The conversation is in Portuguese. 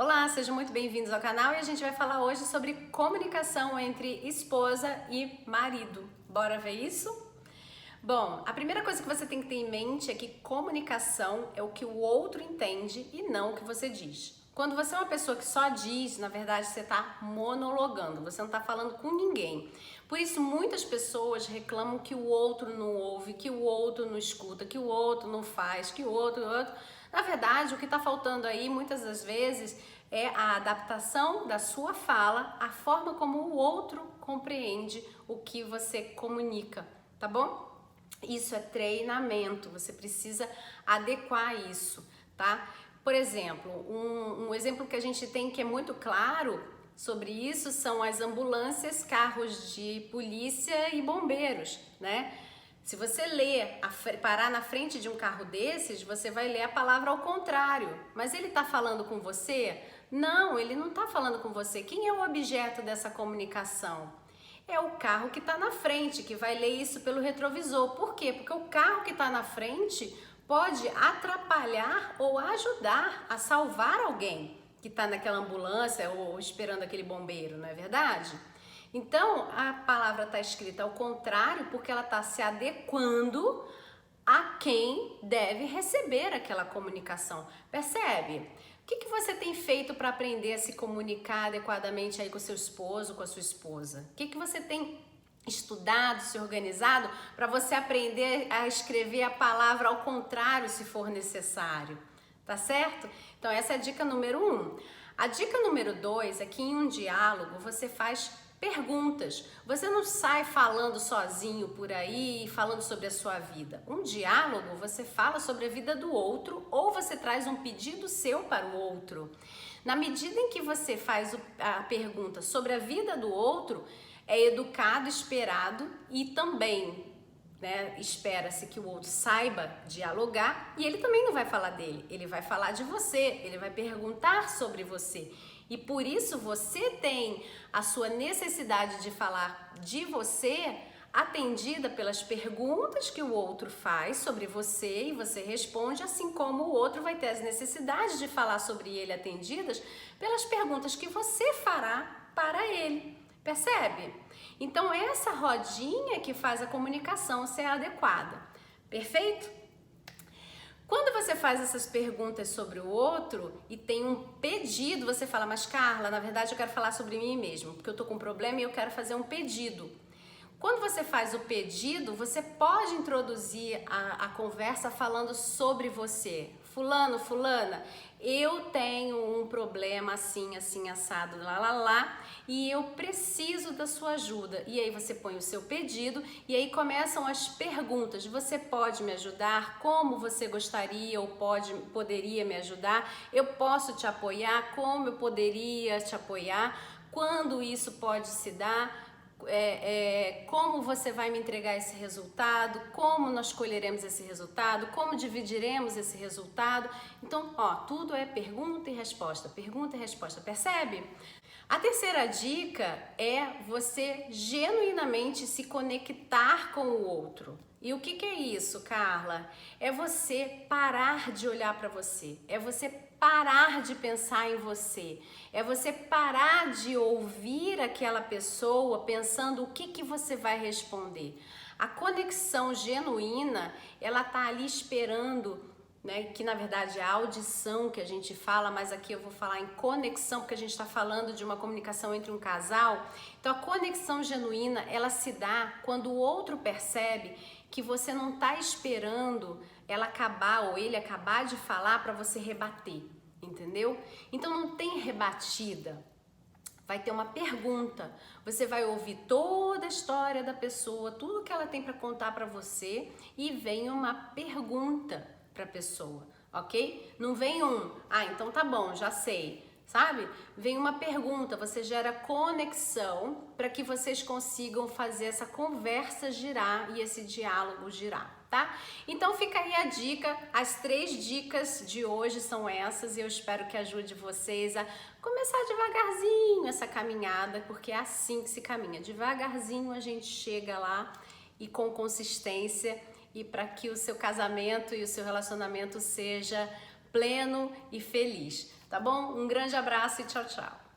Olá, sejam muito bem-vindos ao canal e a gente vai falar hoje sobre comunicação entre esposa e marido. Bora ver isso? Bom, a primeira coisa que você tem que ter em mente é que comunicação é o que o outro entende e não o que você diz. Quando você é uma pessoa que só diz, na verdade você está monologando, você não está falando com ninguém. Por isso muitas pessoas reclamam que o outro não ouve, que o outro não escuta, que o outro não faz, que o outro... Na verdade, o que está faltando aí muitas das vezes é a adaptação da sua fala, a forma como o outro compreende o que você comunica, tá bom? Isso é treinamento, você precisa adequar isso, tá? Por exemplo, um exemplo que a gente tem que é muito claro sobre isso são as ambulâncias, carros de polícia e bombeiros, né? Se você parar na frente de um carro desses, você vai ler a palavra ao contrário. Mas ele está falando com você? Não, ele não está falando com você. Quem é o objeto dessa comunicação? É o carro que está na frente, que vai ler isso pelo retrovisor. Por quê? Porque o carro que está na frente pode atrapalhar ou ajudar a salvar alguém que está naquela ambulância ou esperando aquele bombeiro, não é verdade? Então, a palavra está escrita ao contrário porque ela está se adequando a quem deve receber aquela comunicação. Percebe? O que você tem feito para aprender a se comunicar adequadamente aí com seu esposo, com a sua esposa? O que você tem estudado, se organizado para você aprender a escrever a palavra ao contrário se for necessário? Tá certo? Então essa é a dica número 1. A dica número 2 é que em um diálogo você faz perguntas. Você não sai falando sozinho por aí, falando sobre a sua vida. Um diálogo, você fala sobre a vida do outro ou você traz um pedido seu para o outro. Na medida em que você faz a pergunta sobre a vida do outro, é educado, esperado e também, né, espera-se que o outro saiba dialogar e ele também não vai falar dele, ele vai falar de você, ele vai perguntar sobre você. E por isso você tem a sua necessidade de falar de você atendida pelas perguntas que o outro faz sobre você e você responde, assim como o outro vai ter as necessidades de falar sobre ele atendidas pelas perguntas que você fará para ele. Percebe? Então essa rodinha que faz a comunicação ser adequada. Perfeito? Quando você faz essas perguntas sobre o outro e tem um pedido, você fala, mas Carla, na verdade eu quero falar sobre mim mesmo, porque eu tô com um problema e eu quero fazer um pedido. Quando você faz o pedido, você pode introduzir a conversa falando sobre você. Fulano, fulana, eu tenho um problema assim, assim, assado, lá, e eu preciso da sua ajuda. E aí você põe o seu pedido e aí começam as perguntas. Você pode me ajudar? Como você gostaria ou poderia me ajudar? Eu posso te apoiar? Como eu poderia te apoiar? Quando isso pode se dar? Como você vai me entregar esse resultado, como nós colheremos esse resultado, como dividiremos esse resultado. Então, ó, tudo é pergunta e resposta, percebe? A terceira dica é você genuinamente se conectar com o outro. E o que é isso, Carla? É você parar de olhar para você, é você parar de pensar em você, é você parar de ouvir aquela pessoa pensando o que você vai responder. A conexão genuína, ela tá ali esperando, né, que na verdade é a audição que a gente fala, mas aqui eu vou falar em conexão, porque a gente está falando de uma comunicação entre um casal. Então a conexão genuína, ela se dá quando o outro percebe que você não está esperando ela acabar ou ele acabar de falar para você rebater, entendeu? Então não tem rebatida. Vai ter uma pergunta, você vai ouvir toda a história da pessoa, tudo que ela tem para contar para você e vem uma pergunta para a pessoa, ok? Não vem então tá bom, já sei, sabe? Vem uma pergunta, você gera conexão para que vocês consigam fazer essa conversa girar e esse diálogo girar. Tá? Então fica aí a dica, as 3 dicas de hoje são essas e eu espero que ajude vocês a começar devagarzinho essa caminhada, porque é assim que se caminha, devagarzinho a gente chega lá e com consistência e para que o seu casamento e o seu relacionamento seja pleno e feliz. tá bom? Um grande abraço e tchau, tchau.